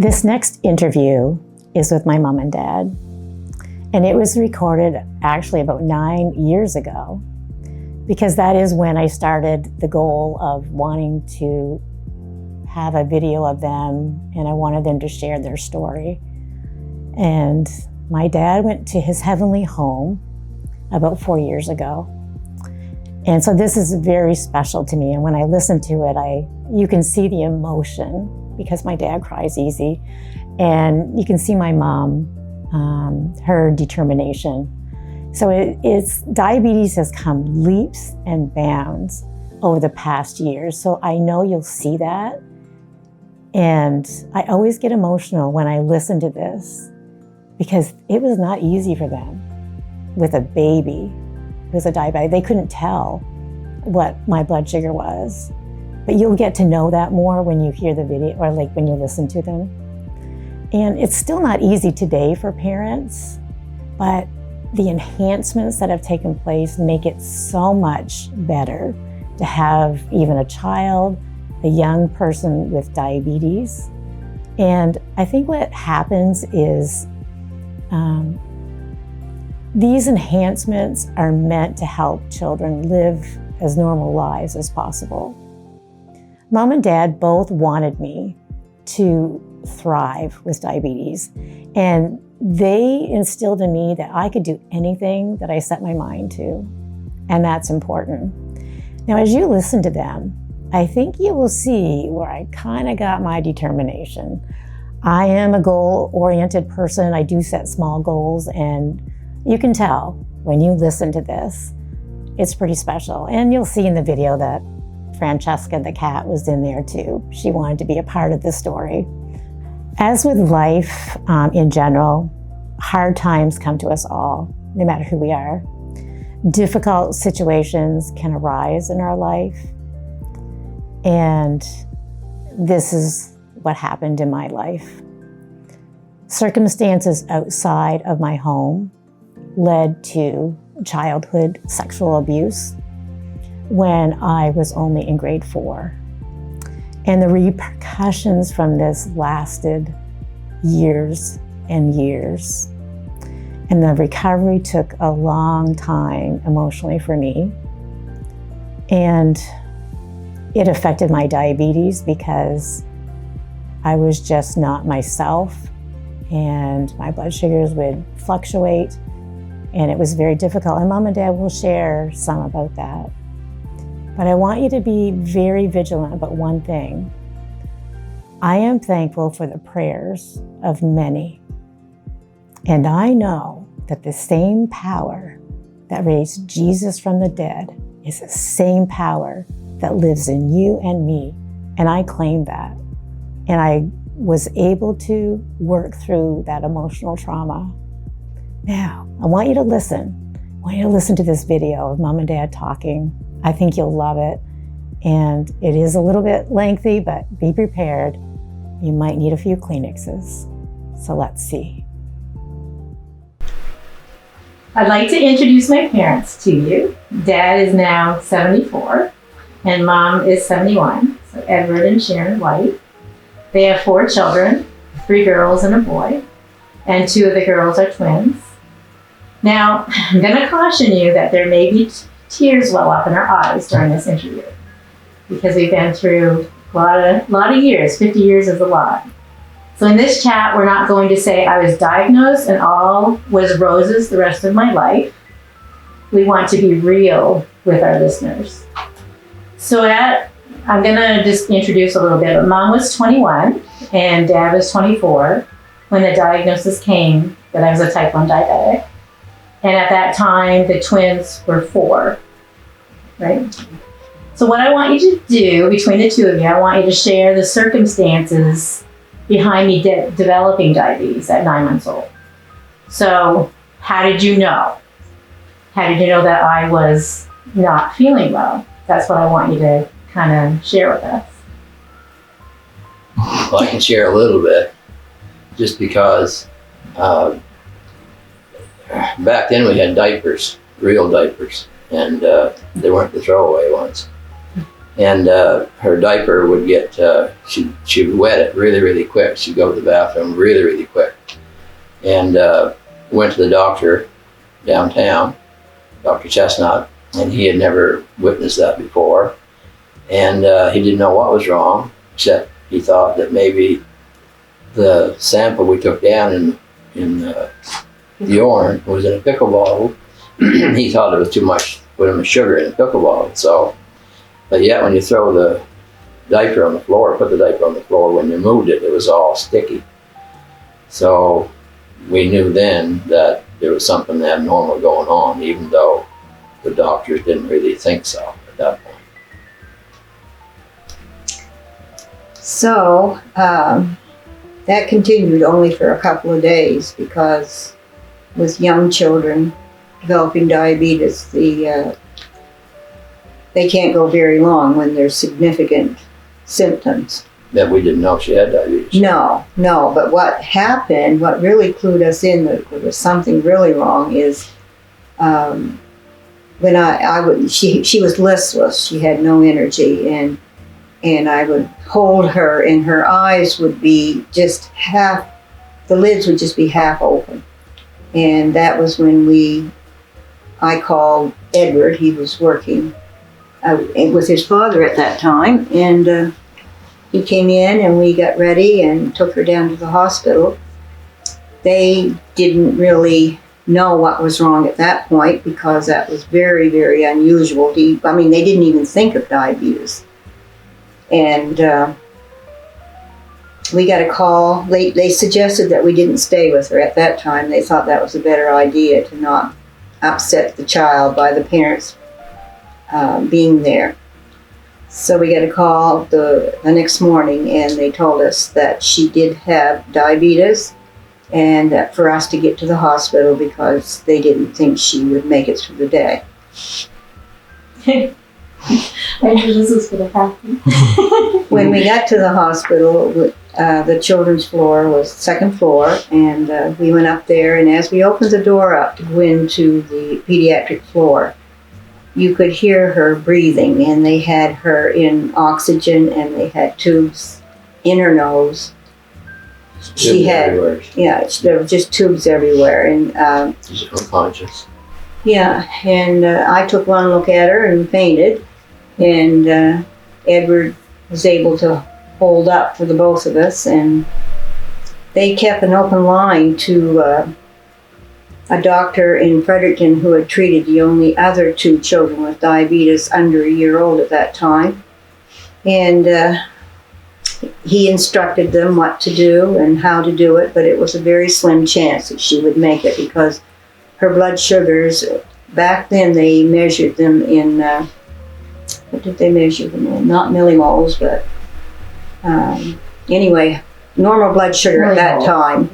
This next interview is with my mom and dad, and it was recorded actually about 9 years ago, because that is when I started the goal of wanting to have a video of them, and I wanted them to share their story. And my dad went to his heavenly home about 4 years ago. And so this is very special to me. And when I listen to it, you can see the emotion, because my dad cries easy. And you can see my mom, her determination. So diabetes has come leaps and bounds over the past years. So I know you'll see that. And I always get emotional when I listen to this, because it was not easy for them with a baby who was a diabetic. They couldn't tell what my blood sugar was. But you'll get to know that more when you hear the video, or like when you listen to them. And it's still not easy today for parents, but the enhancements that have taken place make it so much better to have even a child, a young person with diabetes. And I think what happens is these enhancements are meant to help children live as normal lives as possible. Mom and Dad both wanted me to thrive with diabetes, and they instilled in me that I could do anything that I set my mind to, and that's important. Now, as you listen to them, I think you will see where I kind of got my determination. I am a goal-oriented person. I do set small goals, and you can tell when you listen to this, it's pretty special. And you'll see in the video that Francesca, the cat, was in there too. She wanted to be a part of the story. As with life in general, hard times come to us all, no matter who we are. Difficult situations can arise in our life. And this is what happened in my life. Circumstances outside of my home led to childhood sexual abuse when I was only in grade 4. And the repercussions from this lasted years and years. And the recovery took a long time emotionally for me. And it affected my diabetes because I was just not myself, and my blood sugars would fluctuate, and it was very difficult. And Mom and Dad will share some about that. But I want you to be very vigilant about one thing. I am thankful for the prayers of many. And I know that the same power that raised Jesus from the dead is the same power that lives in you and me. And I claim that. And I was able to work through that emotional trauma. Now, I want you to listen. I want you to listen to this video of Mom and Dad talking. I think you'll love it. And it is a little bit lengthy, but be prepared. You might need a few Kleenexes. So let's see. I'd like to introduce my parents to you. Dad is now 74, and Mom is 71. So Edward and Sharon White. They have 4 children, 3 girls and a boy, and 2 of the girls are twins. Now, I'm going to caution you that there may be tears well up in our eyes during this interview, because we've been through a lot of years. 50 years is a lot. So in this chat, we're not going to say I was diagnosed and all was roses the rest of my life. We want to be real with our listeners. So I'm going to just introduce a little bit. Mom was 21 and Dad was 24 when the diagnosis came that I was a type 1 diabetic. And at that time, the twins were 4, right? So what I want you to do between the two of you, I want you to share the circumstances behind me developing diabetes at 9 months old. So how did you know? How did you know that I was not feeling well? That's what I want you to kind of share with us. Well, I can share a little bit, just because back then we had diapers, real diapers, and they weren't the throwaway ones. And her diaper would get, she would wet it really, really quick. She'd go to the bathroom really, really quick. And went to the doctor downtown, Dr. Chestnut, and he had never witnessed that before. And he didn't know what was wrong, except he thought that maybe the sample we took down in the urine was in a pickle bottle. He thought there was too much sugar in a pickle bottle. So, but yet when you throw the diaper on the floor, put the diaper on the floor, when you moved it, it was all sticky. So we knew then that there was something abnormal going on, even though the doctors didn't really think so at that point. So that continued only for a couple of days, because with young children developing diabetes, they can't go very long when there's significant symptoms. That we didn't know she had diabetes. No. But what happened, what really clued us in that there was something really wrong is when she was listless. She had no energy, and I would hold her, and her eyes would be just half, the lids would just be half open. And that was when I called Edward. He was working with his father at that time, and he came in and we got ready and took her down to the hospital. They didn't really know what was wrong at that point, because that was very, very unusual. They didn't even think of diabetes. And we got a call. They suggested that we didn't stay with her at that time. They thought that was a better idea, to not upset the child by the parents being there. So we got a call the next morning, and they told us that she did have diabetes, and that for us to get to the hospital because they didn't think she would make it through the day. I knew this was going to happen. When we got to the hospital, the children's floor was second floor, and we went up there, and as we opened the door up to go into the pediatric floor, you could hear her breathing, and they had her in oxygen, and they had tubes in her nose. There were just tubes everywhere, and She's unconscious. yeah, and I took one look at her and fainted, and Edward was able to hold up for the both of us, and they kept an open line to a doctor in Fredericton who had treated the only other two children with diabetes under a year old at that time. And he instructed them what to do and how to do it, but it was a very slim chance that she would make it, because her blood sugars, back then they measured them in, what did they measure them in? Not millimoles, but anyway, normal blood sugar at that time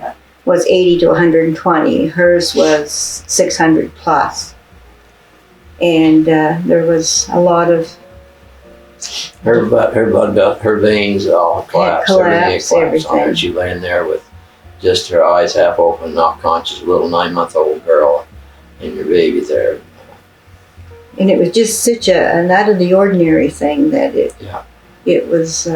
was 80 to 120. Hers was 600 plus. And there was a lot of... Her veins all collapsed. Everything collapsed on her. She laying there with just her eyes half open, not conscious, a little 9-month-old girl, and your baby there. And it was just such an out of the ordinary thing that it was...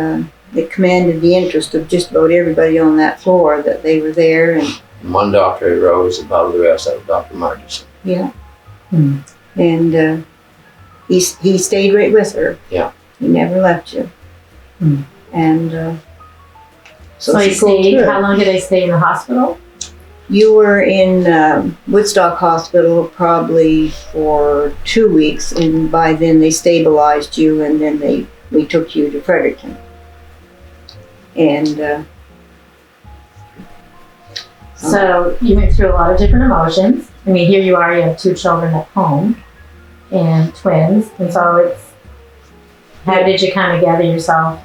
It commanded the interest of just about everybody on that floor, that they were there. And one doctor rose above the rest. That was Dr. Martinson. Yeah. Mm. And he stayed right with her. Yeah. He never left you. Mm. And so I stayed. How long did I stay in the hospital? You were in Woodstock Hospital probably for 2 weeks, and by then they stabilized you, and then we took you to Fredericton. And so you went through a lot of different emotions. I mean, here you are, you have 2 children at home and twins. And so how did you kind of gather yourself?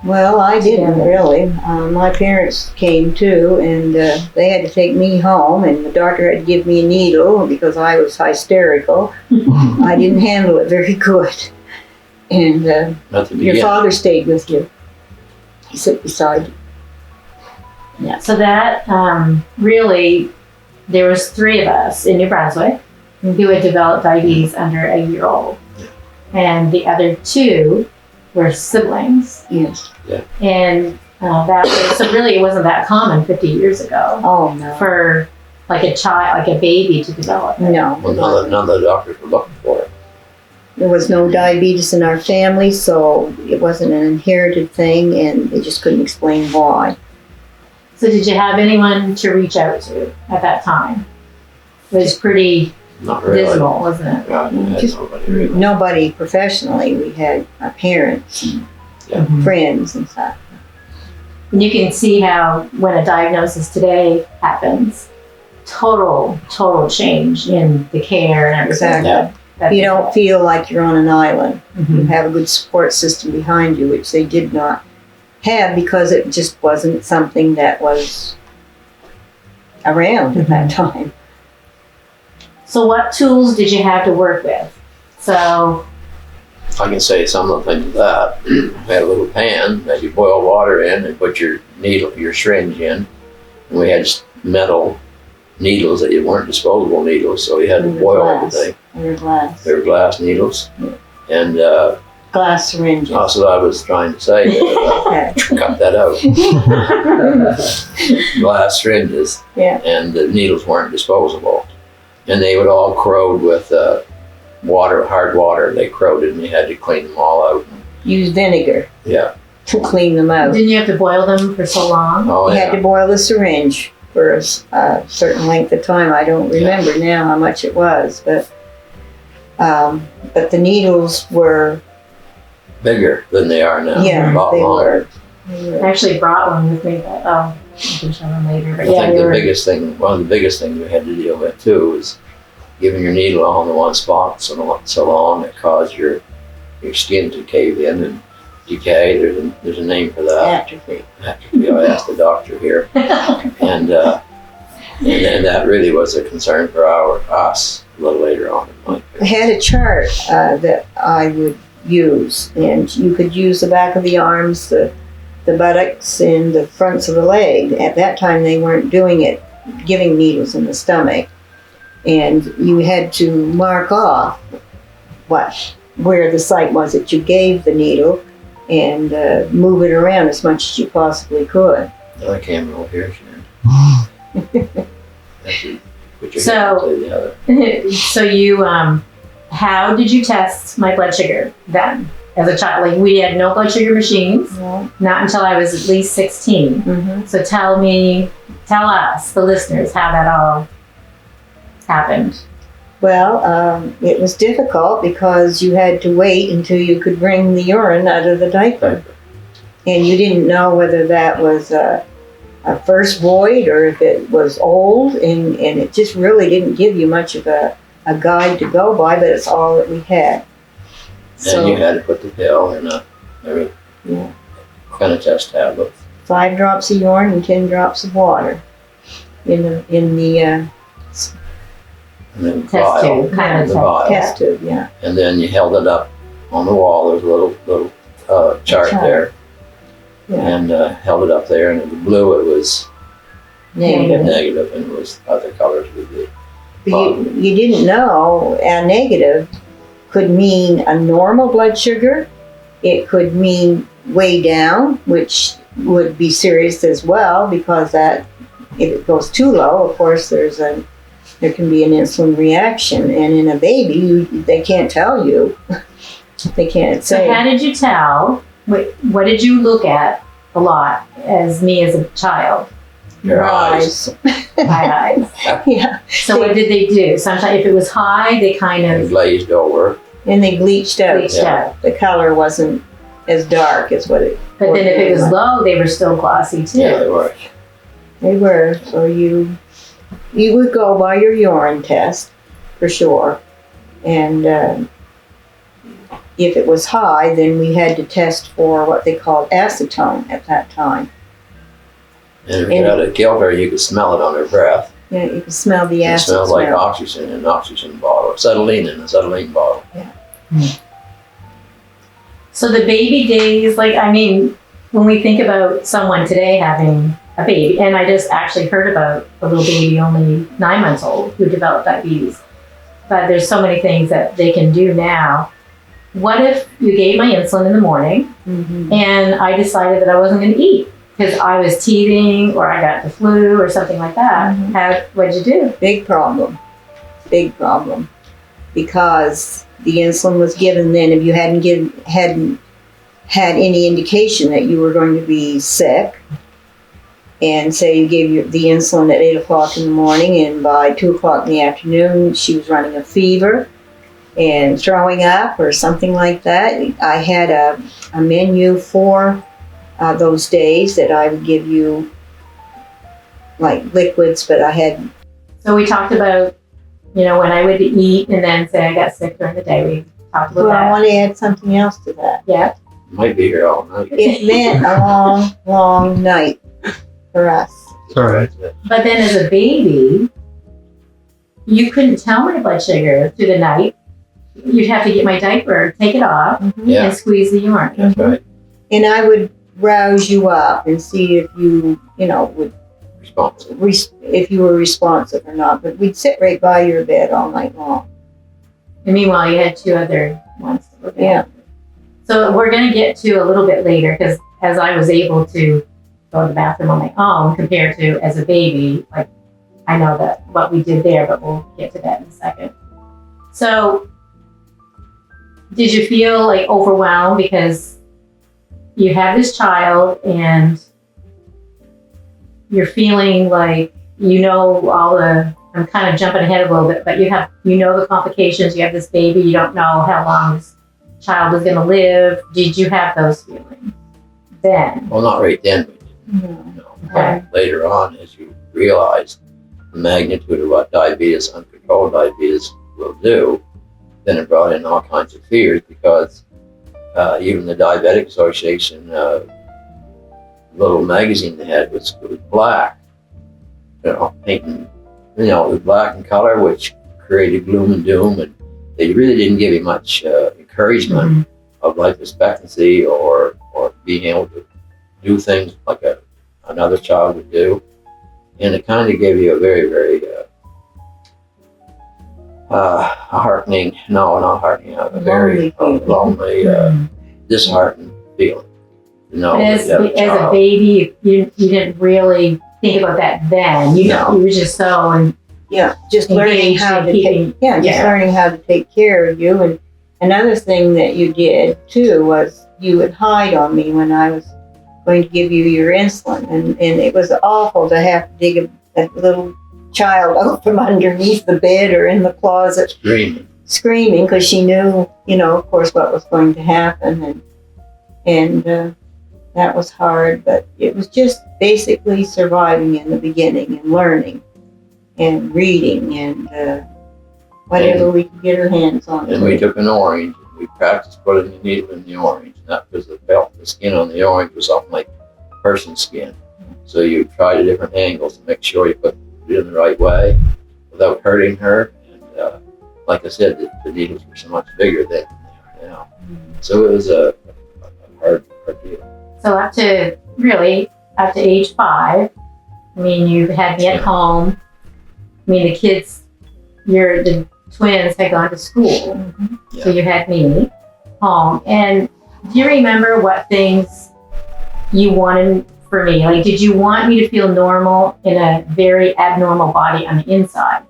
Well, I didn't really. My parents came too, and they had to take me home, and the doctor had to give me a needle because I was hysterical. I didn't handle it very good. And your father stayed with you. He sat beside you. Yeah, so that really, there was 3 of us in New Brunswick who had developed diabetes under a year old. and the other two were siblings. Yes. And so really it wasn't that common 50 years ago Oh, no. for like a child, like a baby to develop it. No. Well, none of the doctors were looking for it. There was no diabetes in our family, so it wasn't an inherited thing, and they just couldn't explain why. So did you have anyone to reach out to at that time? It was pretty Not really. dismal, wasn't it? God, I had Just- nobody really. Nobody professionally. We had our parents and Mhm. friends and stuff. And you can see how when a diagnosis today happens, total change in the care and everything. Exactly. Yeah. that You they don't get. feel like you're on an island. You Mhm. have a good support system behind you, which they did not have because it just wasn't something that was around at that time. So what tools did you have to work with? So, I can say some of the things with that. We had a little pan that you boil water in and put your needle, your syringe in. And we had metal needles that you weren't disposable needles, so you had to And boil glass. everything. Or glass. They were glass needles. Yeah. And Glass syringes. that's what I was trying to say. Okay. Cut that out. Glass syringes. Yeah. And the needles weren't disposable. And they would all corrode with water, hard water. They corroded and you had to clean them all out. Use vinegar Yeah. to clean them out. didn't you have to boil them for so long? Oh, You had yeah. to boil the syringe for a certain length of time. I don't remember now how much it was, but the needles were, Bigger than they are now. yeah, A lot they longer. were. I actually brought one with me, but I can show them later. But I yeah, think they the were, biggest thing, one of the biggest things we had to deal with too was giving your needle on the one spot so long it caused your skin to cave in and decay. There's a name for that. Atrophy. Actually, I asked the doctor here, and that really was a concern for us a little later on in life. I had a chart that I would use, and you could use the back of the arms, the buttocks, and the fronts of the leg. At that time, they weren't doing it, giving needles in the stomach, and you had to mark off where the site was that you gave the needle, and move it around as much as you possibly could. Another camera over here, Sharon. Actually, put your hand to the other. so you, how did you test my blood sugar then as a child? Like we had no blood sugar machines, Yeah. not until I was at least 16. Mm-hmm. So tell us, the listeners, how that all happened. Well, it was difficult because you had to wait until you could bring the urine out of the diaper. And you didn't know whether that was a first void or if it was old, and it just really didn't give you much of a guide to go by, but it's all that we had. And you had to put the pill in every Yeah. kind of test tablet. 5 drops of urine and 10 drops of water in the And then Test vial. tube, kind of The test. vial. test tube, yeah. And then you held it up on the wall. There was a little chart Chart. there. Yeah. And held it up there. And in the blue, it was Negative. negative, and it was other colors would be. But you didn't know a negative could mean a normal blood sugar. It could mean way down, which would be serious as well, because that if it goes too low, of course, there can be an insulin reaction. And in a baby, they can't tell you. They can't So say. how did you tell? What did you look at a lot as a child? Your eyes. My eyes. Yeah, So what did they do? Sometimes if it was high, they kind And of glazed over. and they bleached out. bleached Yeah. out. The color wasn't as dark as what it. But then if it was low, they were still glossy too. Yeah, they were. They were. So you would go by your urine test for sure, and if it was high, then we had to test for what they called acetone at that time. And if you had a killed her, you could smell it on her breath. Yeah, you can smell the It acid smells like smell. oxygen in an oxygen bottle, acetylene in an acetylene bottle. So the baby days, when we think about someone today having a baby, and I just actually heard about a little baby only 9 months old who developed diabetes. But there's so many things that they can do now what if you gave my insulin in the morning and I decided that I wasn't going to eat because I was teething or I got the flu or something like that? What'd you do? Big problem. Big problem. Because the insulin was given then. If you hadn't had any indication that you were going to be sick, and say you gave the insulin at 8 o'clock in the morning, and by 2 o'clock in the afternoon she was running a fever and throwing up or something like that, I had a menu for those days that I would give you like liquids, but I had... So we talked about, when I would eat and then say I got sick during the day. We talked about that. I want to add something else to that. Yeah. Might be here all night. It meant a long, long night for us. Sorry. But then as a baby, you couldn't tell my blood sugar through the night. You'd have to get my diaper, take it off, Yeah. and squeeze the urine. That's right. And I would rouse you up and see if you, would Responsible. if you were responsive or not. But we'd sit right by your bed all night long. And meanwhile, you had 2 other ones to look at. Yeah. So we're going to get to a little bit later, because as I was able to go to the bathroom on my own compared to as a baby, like I know that what we did there, but we'll get to that in a second. So did you feel like overwhelmed because you have this child and you're feeling like all the, I'm kind of jumping ahead a little bit, but the complications, you have this baby, you don't know how long this child is going to live. Did you have those feelings then? Well, not right then. No. Okay. Later on, as you realize the magnitude of what diabetes, uncontrolled diabetes, will do, then it brought in all kinds of fears, because even the Diabetic Association little magazine they had was black, painting, it was black in color, which created gloom and doom, and they really didn't give you much encouragement of life expectancy or being able to do things like another child would do. And it kind of gave you a very, very lonely, disheartened feeling. As a baby, you didn't really think about that then. You were just so just learning how to learning how to take care of you. And another thing that you did too was you would hide on me when I was going to give you your insulin, and it was awful to have to dig a little child out from underneath the bed or in the closet screaming because she knew, of course, what was going to happen, and that was hard. But it was just basically surviving in the beginning and learning and reading and whatever we could get our hands on. And we took an orange and we practiced putting the needle in the orange, not because the skin on the orange was something like person skin. So you tried at different angles to make sure you put it in the right way without hurting her. And like I said, the needles were so much bigger then than they are now. So it was a hard deal. So up to age 5, you had me at home. The kids, the twins had gone to school. So you had me home. And do you remember what things you wanted for me? Like, did you want me to feel normal in a very abnormal body on the inside?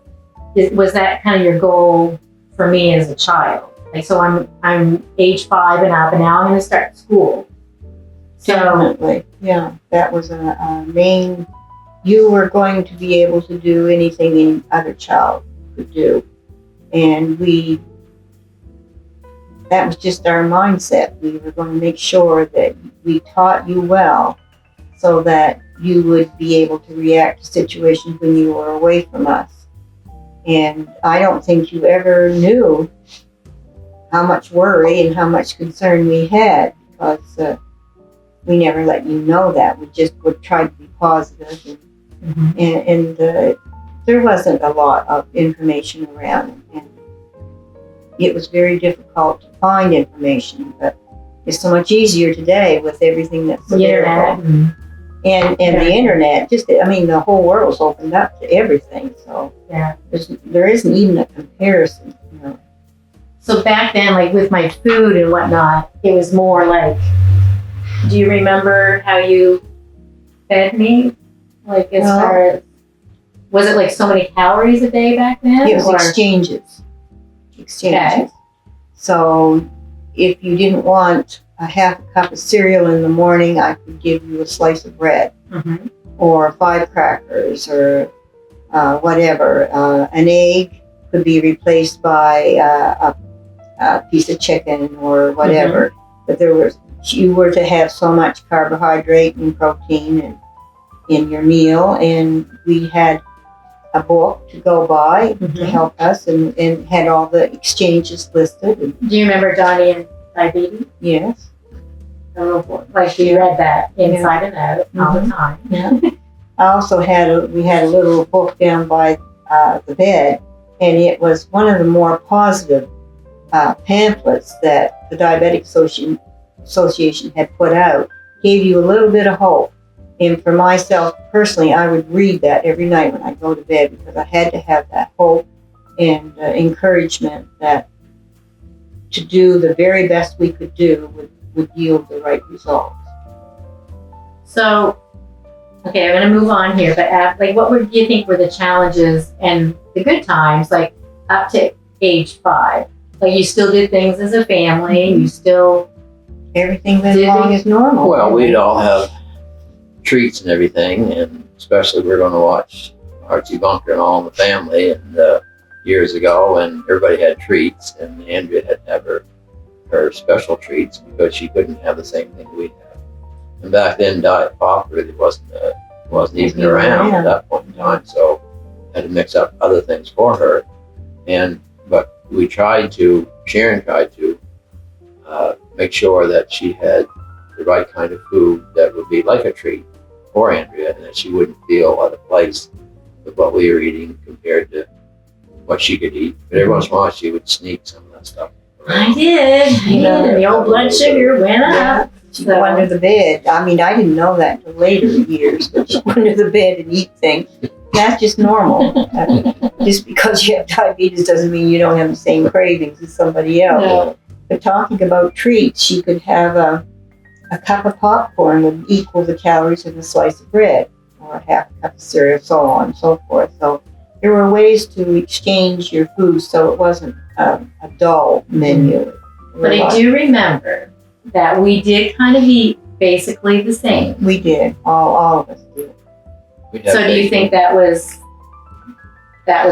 Was that kind of your goal for me as a child? Like, so I'm age 5 and up, and now I'm going to start school. So definitely, that was a main. You were going to be able to do anything any other child could do, and that was just our mindset. We were going to make sure that we taught you well so that you would be able to react to situations when you were away from us. And I don't think you ever knew how much worry and how much concern we had, because we never let you know that. We just would try to be positive. And there wasn't a lot of information around, and it was very difficult to find information, but it's so much easier today with everything that's available. And the internet, the whole world's opened up to everything, so there isn't even a comparison. So back then, like with my food and whatnot, it was more like, do you remember how you fed me? Like as Well, far as, was it like so many calories a day back then? It was or- exchanges. Okay. So if you didn't want a half a cup of cereal in the morning, I could give you a slice of bread Mhm. or 5 crackers or whatever. An egg could be replaced by a piece of chicken or whatever. But you were to have so much carbohydrate and protein in your meal, and we had a book to go by to Mhm. help us, and had all the exchanges listed. And Do you remember Donnie and diabetes? yes, The little book. Like you read that inside and out all the time. yeah. I also we had a little book down by the bed, and it was one of the more positive pamphlets that the Diabetic Association had put out. Gave you a little bit of hope. And for myself personally, I would read that every night when I go to bed, because I had to have that hope and encouragement that to do the very best we could do would yield the right results. So, okay, I'm going to move on here, but like, what do you think were the challenges and the good times, like up to age 5? Like, you still did things as a family, you still. Everything went Did along we- as normal. Well, we'd all have treats and everything, and especially we're going to watch Archie Bunker and All in the Family, and years ago, and everybody had treats, and Andrea had to have her special treats because she couldn't have the same thing we had. And back then, Diet Pop really wasn't even around at that point in time, so I had to mix up other things for her. But we tried to, Sharon tried to make sure that she had the right kind of food that would be like a treat for Andrea, and that she wouldn't feel out of place with what we were eating compared to what she could eat. But every once in a while, she would sneak some of that stuff I around. did. Yeah. And the old blood sugar went up. She'd go under the bed. I mean, I didn't know that until later years, but she'd go under the bed and eat things. That's just normal. Just because you have diabetes doesn't mean you don't have the same cravings as somebody else. No. But talking about treats, she could have a cup of popcorn would equal the calories of a slice of bread, or a half a cup of cereal, so on and so forth. So there were ways to exchange your food so it wasn't a dull menu. But I do remember that we did kind of eat basically the same. We did. All of us did. We'd have So do you bacon. think that was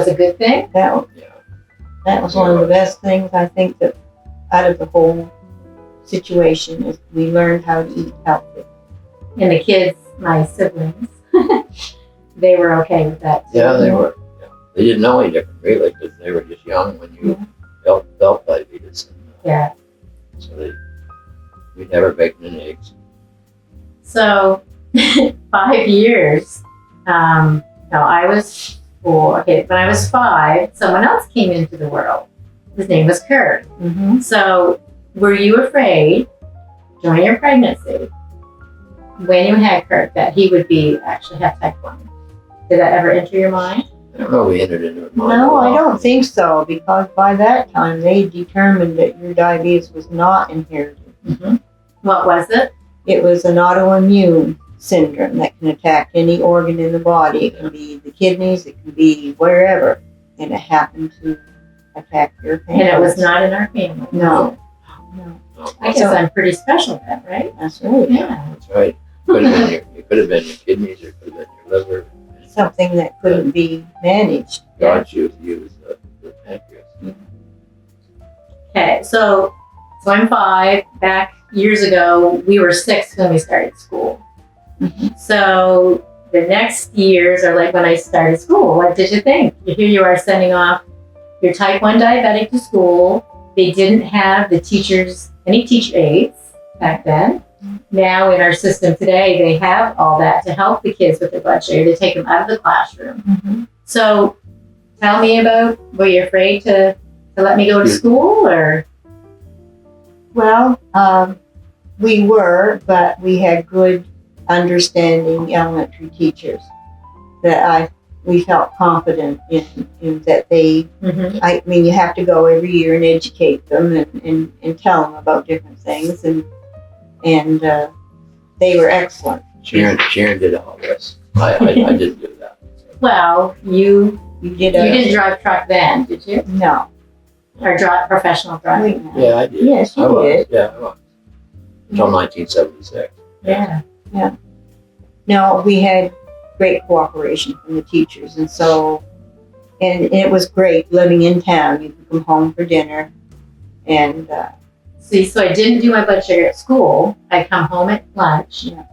a good thing? That Yeah. was one of the best things, I think, that out of the whole situation is we learned how to eat healthy. And the kids, my siblings, they were okay with that too. Yeah, they were. Yeah. They didn't know any different, really, because they were just young when you felt diabetes. And, Yeah. so we'd have our bacon and eggs. So 5 years. No, I was 4. Okay, when I was 5, someone else came into the world. His name was Kurt. Mm-hmm. So were you afraid during your pregnancy, when you had Kurt, that he would actually have type 1? Did that ever enter your mind? I don't know, we entered into it. No, I don't think so, because by that time they determined that your diabetes was not inherited. Mm-hmm. What was it? It was an autoimmune syndrome that can attack any organ in the body. It can be the kidneys, it can be wherever, and it happened to attack your And it was pancreas. not in our family. No. No, I guess I'm pretty special then, right? that's right. Yeah. That's right. It could have been your kidneys, or it could have been your liver. Something that couldn't be managed. God used the pancreas. Okay, so I'm 5. Back years ago, we were 6 when we started school. Mhm. So the next years are like when I started school. What did you think? Here you are sending off your type 1 diabetic to school. They didn't have any teacher aides back then. Now in our system today, they have all that to help the kids with their blood sugar, to take them out of the classroom. Mm-hmm. So tell me about, were you afraid to let me go to school, or? Well, we were, but we had good, understanding elementary teachers that I we felt confident in that they, Mm-hmm. I mean, you have to go every year and educate them and tell them about different things, and they were excellent. Sharon did all this. I didn't do that. Well, you You did didn't drive truck then, did you? No. Or drive professional driving? then? Yeah, I did. Yes, you I was. did. Yeah, I was. Until 1976. Yeah. No, we had great cooperation from the teachers, and so, and it was great living in town. You could come home for dinner, and See, so I didn't do my blood sugar at school. I'd come home at lunch, Yeah.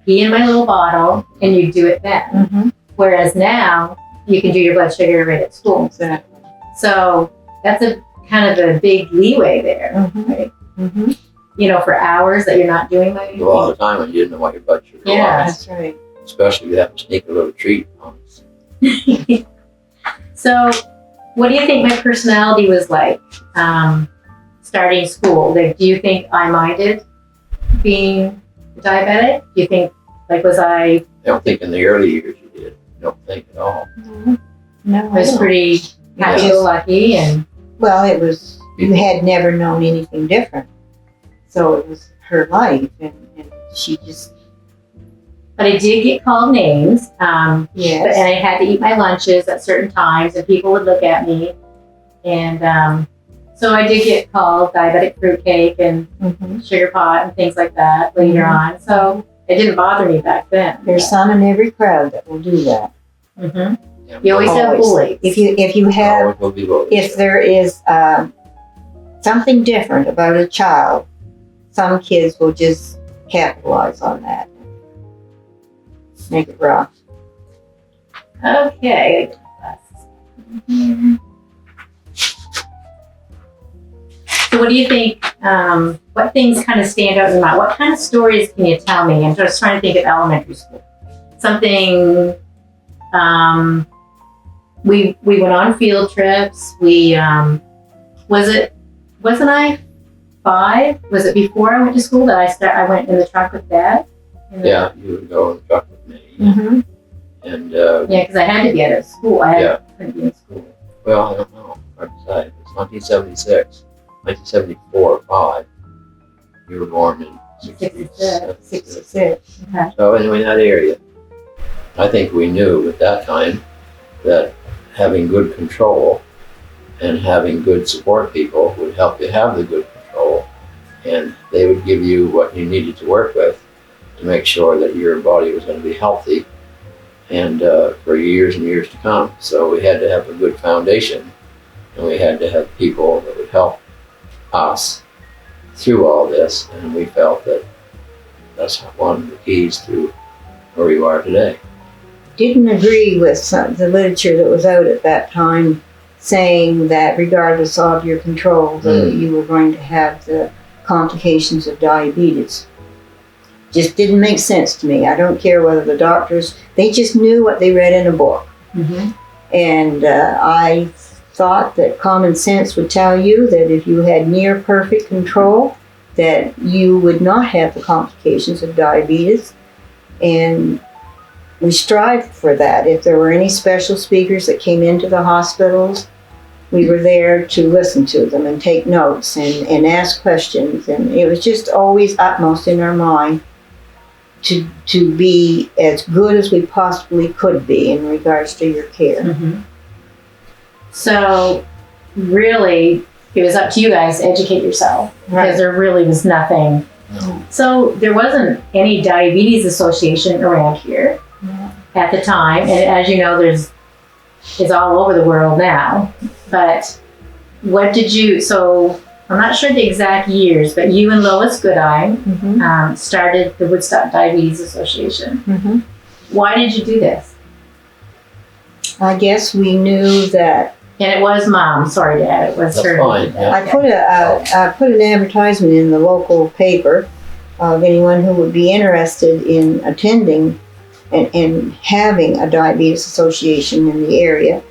pee in my little bottle, and you do it then. Whereas now, you can do your blood sugar right at school. exactly. So that's a kind of a big leeway there, Mhm. right? Mm-hmm. You know, for hours that you're not doing my A lot of time when you didn't know what your blood sugar Yeah. was. That's right. Especially if you have to sneak a little treat on us. So, what do you think my personality was like starting school? Like, do you think I minded being diabetic? Do you think, like, was I I don't think in the early years you did. I don't think at all. No, was I don't. pretty happy-go-lucky and Well, it was, you had never known anything different. So it was her life, and she just, but I did get called names. And yes. I had to eat my lunches at certain times, and people would look at me. And so I did get called diabetic fruitcake and Mhm. sugar pot and things like that later on. So it didn't bother me back then. There's some in every crowd that will do that. hmm Yeah, You always have Always. bullies. If you have, always will be bullies. if there is something different about a child, some kids will just capitalize on that, make it rough. Okay. So what do you think, what things kind of stand out in your mind? What kind of stories can you tell me? I'm just trying to think of elementary school. Something, we went on field trips. Wasn't I 5? Was it before I went to school that I went in the truck with Dad? Yeah, you would go in the truck with me. Mm-hmm. And, Yeah, because I had to be out of school. Yeah. couldn't be in school. well, I don't know. Hard to say. It's 1976, 1974 or 5. You were born in 66. 66. So anyway, in that area, I think we knew at that time that having good control and having good support people would help you have the good control, and they would give you what you needed to work with to make sure that your body was going to be healthy and for years and years to come. So we had to have a good foundation, and we had to have people that would help us through all this, and we felt that that's one of the keys to where you are today. Didn't agree with the literature that was out at that time saying that regardless of your control, that you were going to have the complications of diabetes. Just didn't make sense to me. I don't care whether the doctors, they just knew what they read in a book. Mm-hmm. And I thought that common sense would tell you that if you had near perfect control, that you would not have the complications of diabetes. And we strived for that. If there were any special speakers that came into the hospitals, we were there to listen to them and take notes and ask questions. And it was just always upmost in our mind to be as good as we possibly could be in regards to your care. Mm-hmm. So, really, it was up to you guys to educate yourself because there really was nothing. No. So, there wasn't any diabetes association around here at the time, and as you know, it's all over the world now. But what did you? So, I'm not sure the exact years, but you and Lois Goodine Mm-hmm. started the Woodstock Diabetes Association. Mm-hmm. Why did you do this? I guess we knew that. And it was Mom. Sorry, Dad. It was That's her. fine, yeah. I put an advertisement in the local paper of anyone who would be interested in attending and having a diabetes association in the area,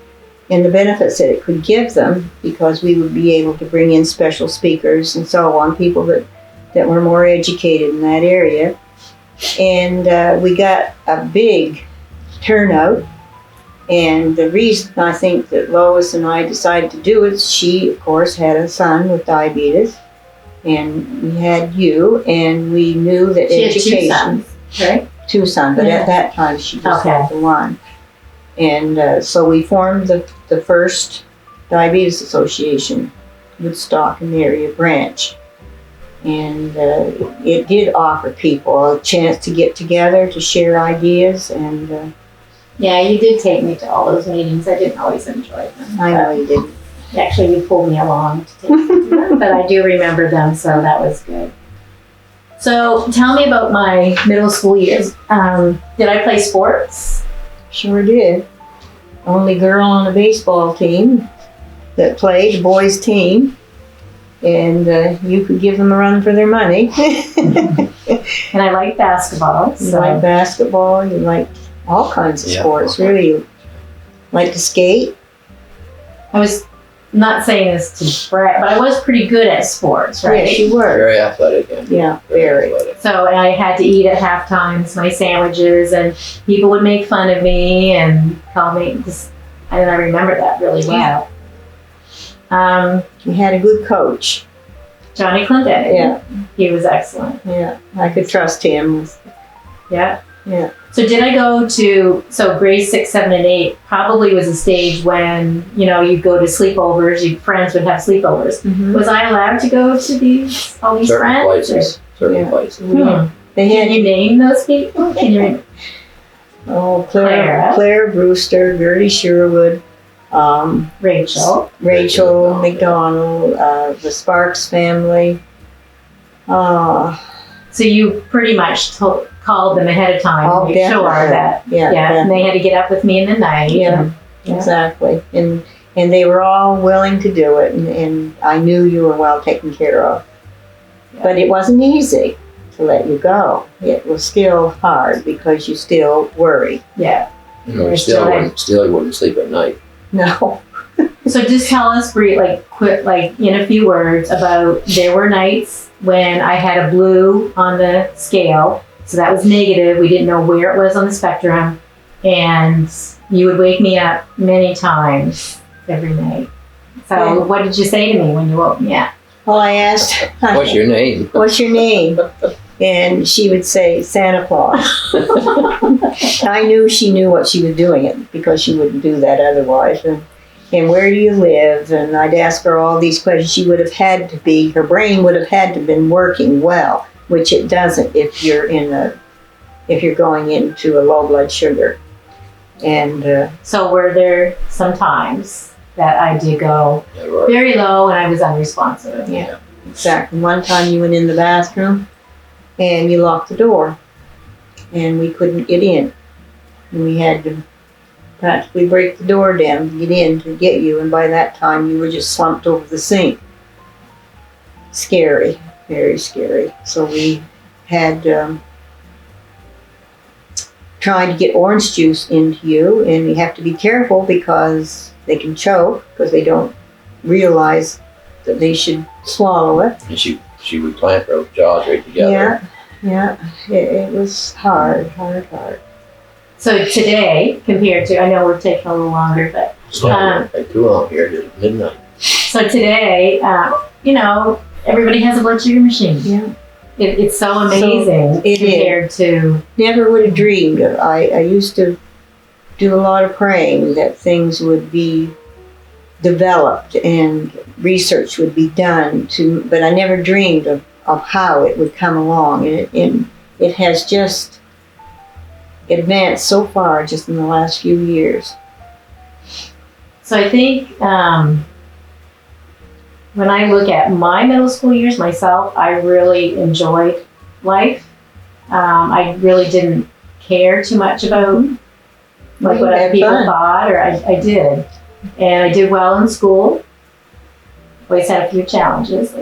and the benefits that it could give them, because we would be able to bring in special speakers and so on, people that were more educated in that area. And we got a big turnout, And the reason I think that Lois and I decided to do it, she, of course, had a son with diabetes. And we had you, and we knew that She education. had 2 sons, right? 2 sons, but Yeah. at that time she just Okay. had the one. And so we formed the first Diabetes Association, Woodstock and the area branch. And it did offer people a chance to get together, to share ideas, and Yeah, you did take me to all those meetings. I didn't always enjoy them. I know you didn't. Actually, you pulled me along to take me to them, but I do remember them, so that was good. So tell me about my middle school years. Did I play sports? Sure did. Only girl on the baseball team that played, the boys' team. And you could give them a run for their money. And I like basketball. You So like basketball, you like all kinds of Yeah. sports, really. You like to skate. I was not saying this to brag, but I was pretty good at sports, right? Yes, you were. Very athletic. And Yeah, very. athletic. So I had to eat at half times my sandwiches, and people would make fun of me and call me. And I remember that really well. You had a good coach. Johnny Clinton. Yeah, He was excellent. yeah. I could trust him. Yeah. Yeah. So did I go to, so grade 6, 7, and 8 probably was a stage when, you'd go to sleepovers, your friends would have sleepovers. Mm-hmm. Was I allowed to go to all these Certain friends? places. Certain Yeah. places. Hmm. They Can had you name those people? Can you? Clara. Claire Brewster, Gertie Sherwood, Rachel. Rachel McDonald, the Sparks family. So you pretty much called them ahead of time Oh, to make sure definitely. that, Yeah, and they had to get up with me in the night. Yeah. and- Yeah. Exactly. And they were all willing to do it, and I knew you were well taken care of. Yeah. But it wasn't easy to let you go. It was still hard because you still worry. Yeah. You know, Yeah, you wouldn't sleep at night. No. So just tell us, Bree, in a few words about, there were nights when I had a blue on the scale. So that was negative. We didn't know where it was on the spectrum. And you would wake me up many times every night. So Yeah. what did you say to me when you woke me up? Well, I asked, What's your name? "What's your name?" And she would say, "Santa Claus." I knew she knew what she was doing it because she wouldn't do that otherwise. And where do you live? And I'd ask her all these questions. She would have had to be, her brain would have had to have been working well, which it doesn't if you're going into a low blood sugar. And So were there some times that I did go Yeah, right. very low and I was unresponsive? yeah, exactly. One time you went in the bathroom and you locked the door, and we couldn't get in. And we had to practically break the door down to get in to get you, and by that time you were just slumped over the sink. Scary, very scary. So we had tried to get orange juice into you, and you have to be careful because they can choke because they don't realize that they should swallow it. And she would clamp her jaws right together. Yeah, it was hard. So today, compared to, I know we're taking a little longer, but Like too long here till midnight. so today, everybody has a blood sugar machine. Yeah, It's so amazing it is. compared to, never would have dreamed of. I used to do a lot of praying that things would be developed and research would be done but I never dreamed of how it would come along, and it has just advanced so far just in the last few years. so I think when I look at my middle school years myself, I really enjoyed life. I really didn't care too much about what You other had people fun. thought, or I did. And I did well in school. Always had a few challenges.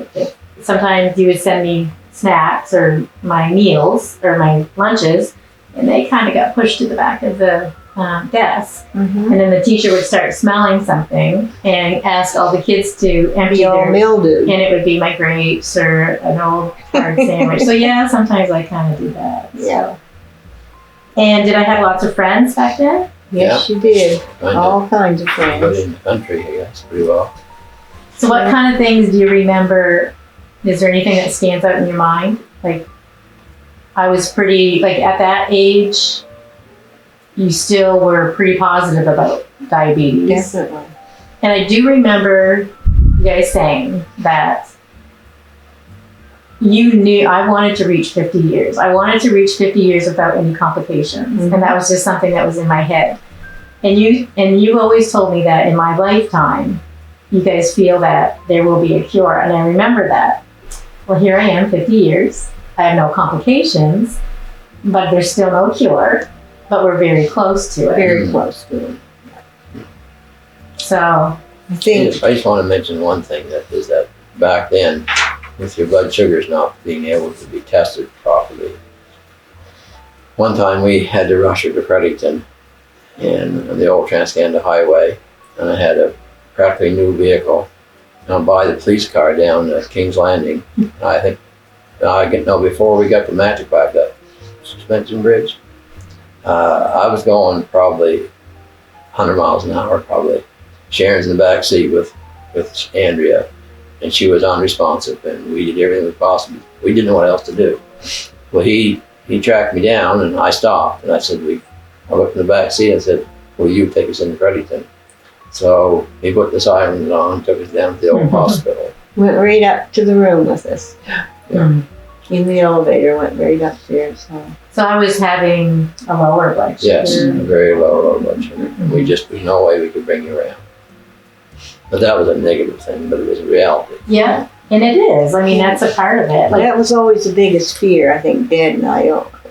Sometimes you would send me snacks or my meals or my lunches, and they kind of got pushed to the back of the desk. Mm-hmm. And then the teacher would start smelling something and ask all the kids to empty Be all their, mildew. and it would be my grapes or an old hard sandwich. So yeah, sometimes I kind of do that. Yeah. And did I have lots of friends back then? Yes, you did. Kind of All kinds of good friends. in the country, I guess, pretty well. So what kind of things do you remember? Is there anything that stands out in your mind? Like, I was pretty, like at that age, you still were pretty positive about diabetes. Definitely. And I do remember you guys saying that you knew I wanted to reach 50 years. I wanted to reach 50 years without any complications. Mhm. And that was just something that was in my head. And you always told me that in my lifetime, you guys feel that there will be a cure. And I remember that. Well, here I am, 50 years. I have no complications, but there's still no cure. But we're very close to it. Very close to it. So, I think I just want to mention one thing, that is that back then, with your blood sugars not being able to be tested properly, one time we had to rush her to Fredericton and on the old Transcanada Highway, and I had a practically new vehicle. And I'll buy the police car down at King's Landing. I think, before we got to Magic Park, that suspension bridge, I was going probably 100 miles an hour, probably. Sharon's in the back seat with Andrea, and she was unresponsive, and we did everything we possible. We didn't know what else to do. Well, he tracked me down, and I stopped, and I said, I looked in the back seat and said, will you take us into Fredericton? So he put the sirens on, took us down to the old hospital. went right up to the room with us. Yeah. In the elevator, went right upstairs. so I was having a lower blood sugar. Yes, very low blood sugar. And there's no way we could bring you around. But that was a negative thing, but it was a reality. Yeah, and it is. I mean, that's a part of it. Like, That was always the biggest fear I think Dad and I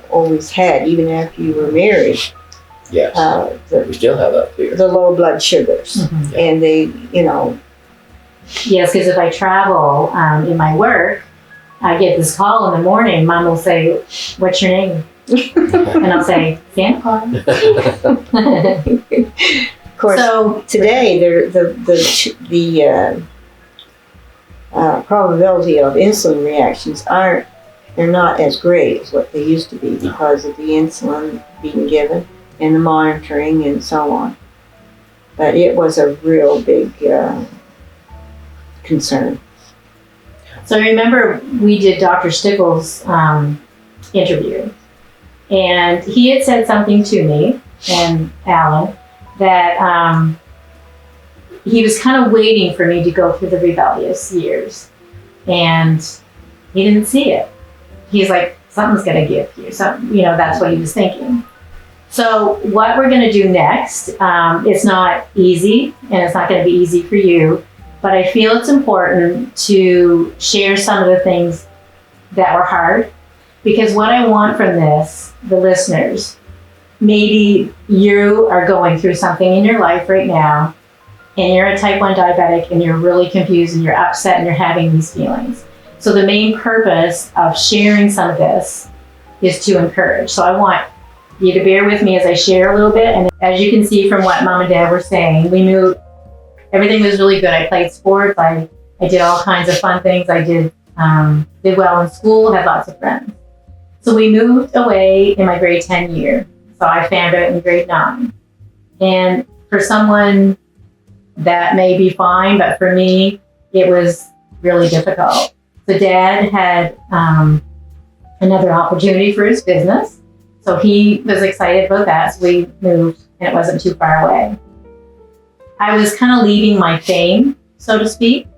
always had, even after you were married. Yes, we still have that fear. The low blood sugars. Mhm. Yeah. And they, you know, yes, because if I travel in my work, I get this call in the morning. Mom will say, "What's your name?" And I'll say, "Santa Claus." of course, So today the probability of insulin reactions they're not as great as what they used to be because of the insulin being given and the monitoring and so on. But it was a real big concern. So I remember we did Dr. Stickles' interview, and he had said something to me and Alan that he was kind of waiting for me to go through the rebellious years, and he didn't see it. He's like, something's going to give you something, that's what he was thinking. So what we're going to do next, it's not easy, and it's not going to be easy for you, but I feel it's important to share some of the things that were hard, because what I want from this, the listeners, maybe you are going through something in your life right now, and you're a type 1 diabetic, and you're really confused, and you're upset, and you're having these feelings. So the main purpose of sharing some of this is to encourage. So I want you to bear with me as I share a little bit. And as you can see from what Mom and Dad were saying, we moved. Everything was really good. I played sports. I did all kinds of fun things. I did well in school, had lots of friends. So we moved away in my grade 10 year. So I found out in grade 9. And for someone that may be fine, but for me, it was really difficult. So Dad had another opportunity for his business. So he was excited about that. So we moved, and it wasn't too far away. I was kind of leaving my fame, so to speak.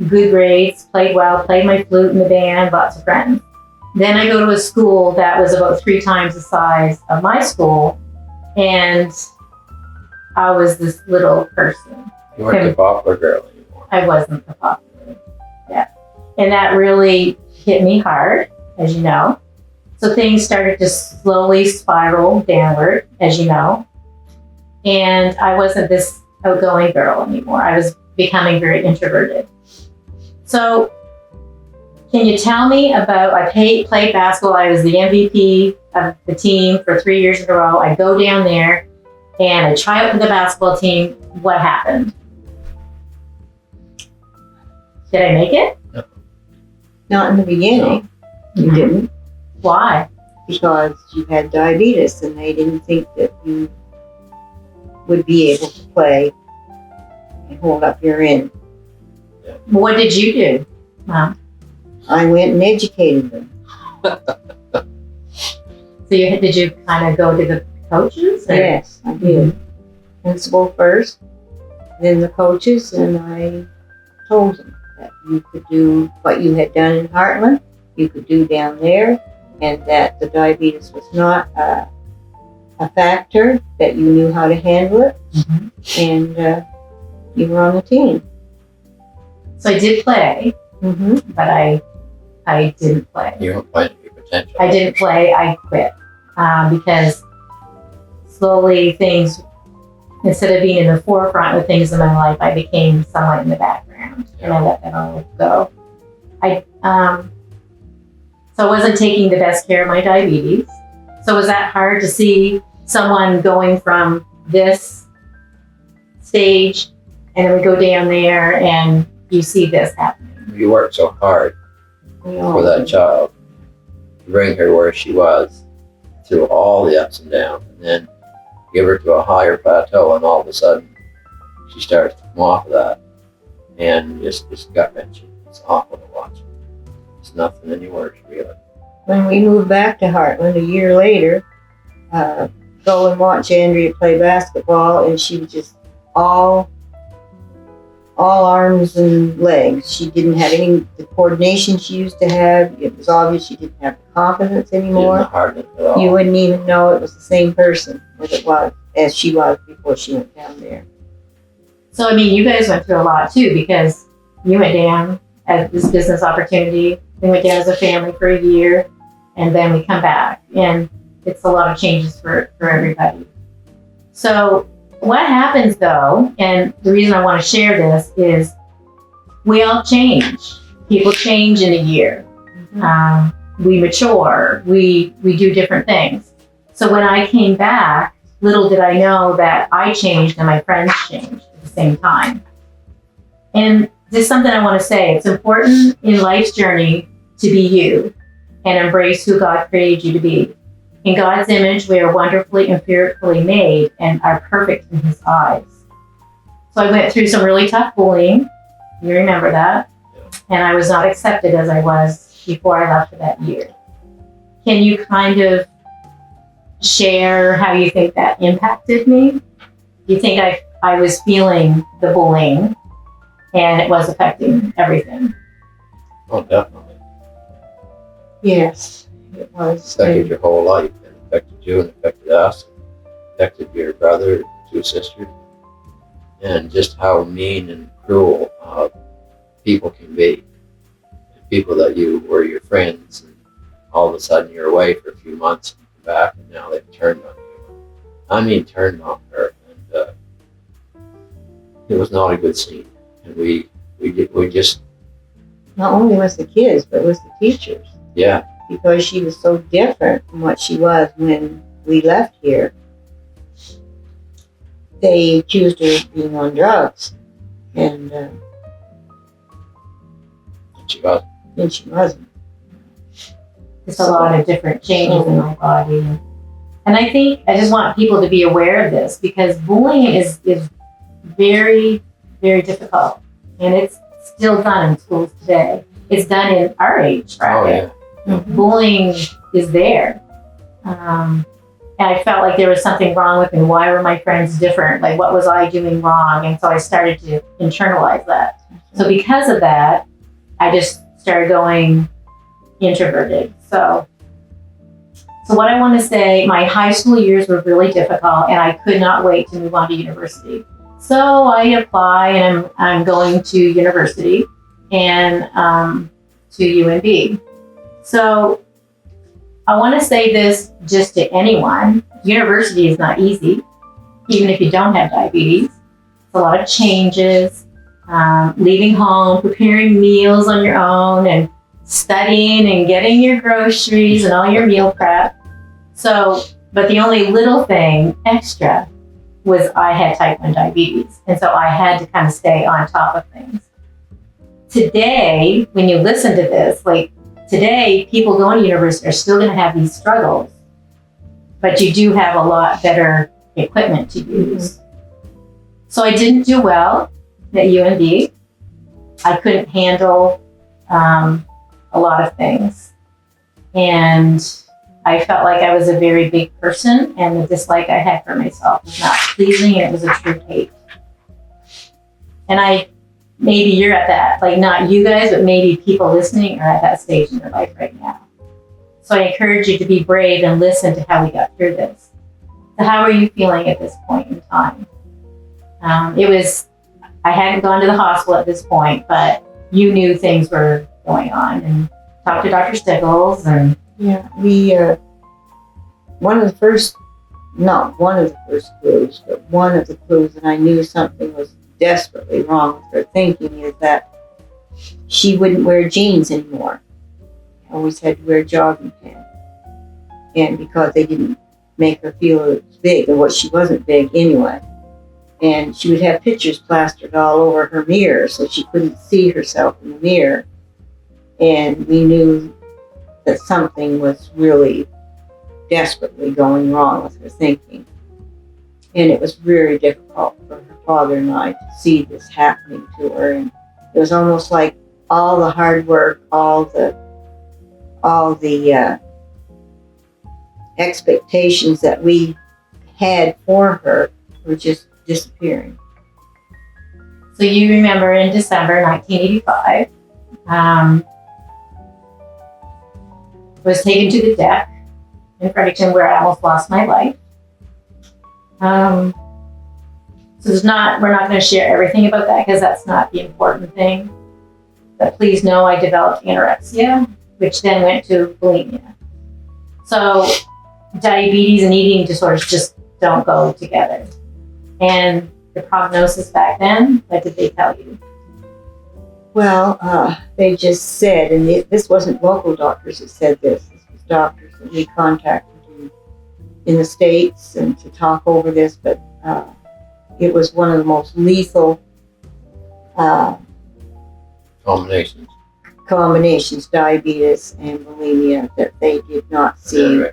Good grades, played well, played my flute in the band, lots of friends. Then I go to a school that was about 3 times the size of my school, and I was this little person. You weren't the popular girl anymore. I wasn't the popular. Yeah. And that really hit me hard, as you know. So things started to slowly spiral downward, as you know. And I wasn't this outgoing girl anymore. I was becoming very introverted. So can you tell me about, I played basketball. I was the MVP of the team for 3 years in a row. I go down there and I try out for the basketball team. What happened? Did I make it? No. Not in the beginning. You Mhm. didn't, Why? because you had diabetes and they didn't think that you would be able to play and hold up your end. What did you do, Mom? I went and educated them. So did you kind of go to the coaches? Or? Yes, I did. Principal first, then the coaches, and I told them that you could do what you had done in Heartland, you could do down there, and that the diabetes was not a factor, that you knew how to handle it, and you were on the team. So I did play, but I didn't play. You weren't playing to your potential. I didn't play. I quit because slowly things, instead of being in the forefront of things in my life, I became somewhat in the background, and I let that all go. So I wasn't taking the best care of my diabetes. So was that hard to see someone going from this stage, and then we go down there, and you see this happening? You worked so hard for that child to bring her where she was through all the ups and downs, and then give her to a higher plateau, and all of a sudden she starts to come off of that, and just gut wrenching. It's awful to watch. It's nothing any worse, really. When we moved back to Heartland a year later, go and watch Andrea play basketball, and she was just all arms and legs. She didn't have any the coordination she used to have. It was obvious she didn't have the confidence anymore. Didn't harden it at all. You wouldn't even know it was the same person as she was before she went down there. So, I mean, you guys went through a lot too, because you went down as this business opportunity, we went down as a family for a year, and then we come back, and it's a lot of changes for everybody. So what happens though, and the reason I want to share this is we all change. People change in a year. We mature, we do different things. So when I came back, little did I know that I changed and my friends changed at the same time. And this is something I want to say. It's important in life's journey to be you and embrace who God created you to be. In God's image, we are wonderfully and fearfully made and are perfect in His eyes. So I went through some really tough bullying. You remember that? And I was not accepted as I was before I left for that year. Can you kind of share how you think that impacted me? Do you think I was feeling the bullying and it was affecting everything? Oh, definitely. Yes, it was. Affected your whole life. It affected you and affected us. Affected your brother, 2 sisters. And just how mean and cruel people can be. People that you were your friends, and all of a sudden you're away for a few months and you come back, and now they've turned on you. I mean, turned on her. And it was not a good scene. And we just... Not only was the kids, but it was the teachers. Yeah. Because she was so different from what she was when we left here. They accused her of being on drugs. And She wasn't. and she wasn't. Just a lot of different changes in my body. And I think I just want people to be aware of this, because bullying is very, very difficult. And it's still done in schools today. It's done in our age bracket. Oh, yeah. Bullying is there. And I felt like there was something wrong with me. Why were my friends different? Like, what was I doing wrong? And so I started to internalize that. So because of that, I just started going introverted. So what I want to say, my high school years were really difficult, and I could not wait to move on to university. So I apply, and I'm going to university and to UNB. So I want to say this just to anyone. University is not easy, even if you don't have diabetes. It's a lot of changes, leaving home, preparing meals on your own, and studying and getting your groceries and all your meal prep. So, but the only little thing extra was I had type 1 diabetes. And so I had to kind of stay on top of things. Today, when you listen to this, like today, people going to university are still going to have these struggles, but you do have a lot better equipment to use. So I didn't do well at UNB. I couldn't handle a lot of things. And I felt like I was a very big person, and the dislike I had for myself was not pleasing, and it was a true hate. And maybe you're at that, like not you guys, but maybe people listening are at that stage in their life right now. So I encourage you to be brave and listen to how we got through this. So how are you feeling at this point in time? I hadn't gone to the hospital at this point, but you knew things were going on and talked to Dr. Stickles. And Yeah, one of the first clues, but one of the clues that I knew something was desperately wrong with her thinking is that she wouldn't wear jeans anymore. Always had to wear jogging pants. And because they didn't make her feel as big, or what she wasn't big anyway. And she would have pictures plastered all over her mirror so she couldn't see herself in the mirror. And we knew that something was really desperately going wrong with her thinking. And it was very difficult for her father and I to see this happening to her. And it was almost like all the hard work, all the expectations that we had for her were just disappearing. so you remember in December 1985, was taken to the deck in Fredericton where I almost lost my life. So we're not going to share everything about that because that's not the important thing. But please know I developed anorexia, which then went to bulimia. So diabetes and eating disorders just don't go together. And the prognosis back then, what did they tell you? Well, they just said, and this wasn't local doctors that said this was doctors that we contacted in the States and to talk over this, but it was one of the most lethal combinations, diabetes and bulimia, that they did not see.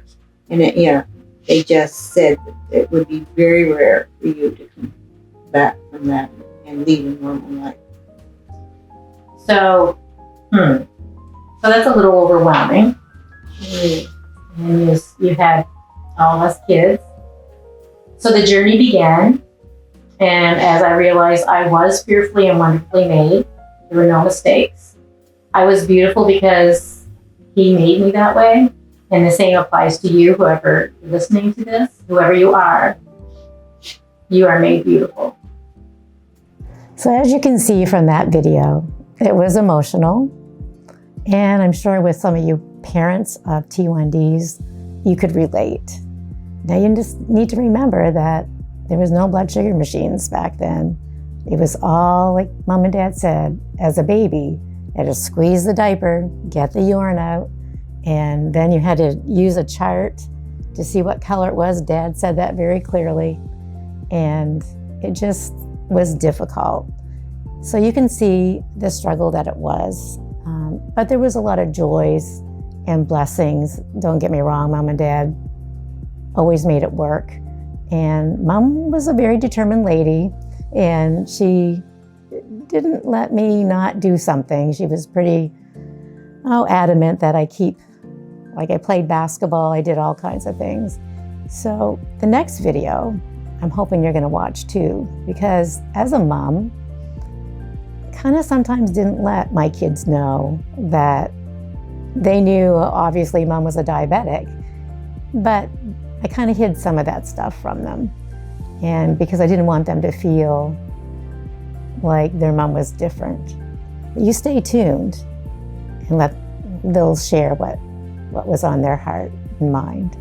And they just said that it would be very rare for you to come back from that and lead a normal life. So that's a little overwhelming. And you had all of us kids. So the journey began, and as I realized I was fearfully and wonderfully made, there were no mistakes. I was beautiful because he made me that way, and the same applies to you, whoever is listening to this, whoever you are made beautiful. So as you can see from that video, it was emotional. And I'm sure with some of you parents of T1Ds, you could relate. Now you just need to remember that there was no blood sugar machines back then. It was all, like Mom and Dad said, as a baby, you had to squeeze the diaper, get the urine out, and then you had to use a chart to see what color it was. Dad said that very clearly. And it just was difficult. So you can see the struggle that it was. But there was a lot of joys and blessings. Don't get me wrong, Mom and Dad always made it work. And Mom was a very determined lady, and she didn't let me not do something. She was pretty adamant that I played basketball, I did all kinds of things. So the next video, I'm hoping you're gonna watch too, because as a mom, kind of sometimes didn't let my kids know that they knew, obviously, Mom was a diabetic, but I kind of hid some of that stuff from them. And because I didn't want them to feel like their mom was different. But you stay tuned and they'll share what was on their heart and mind.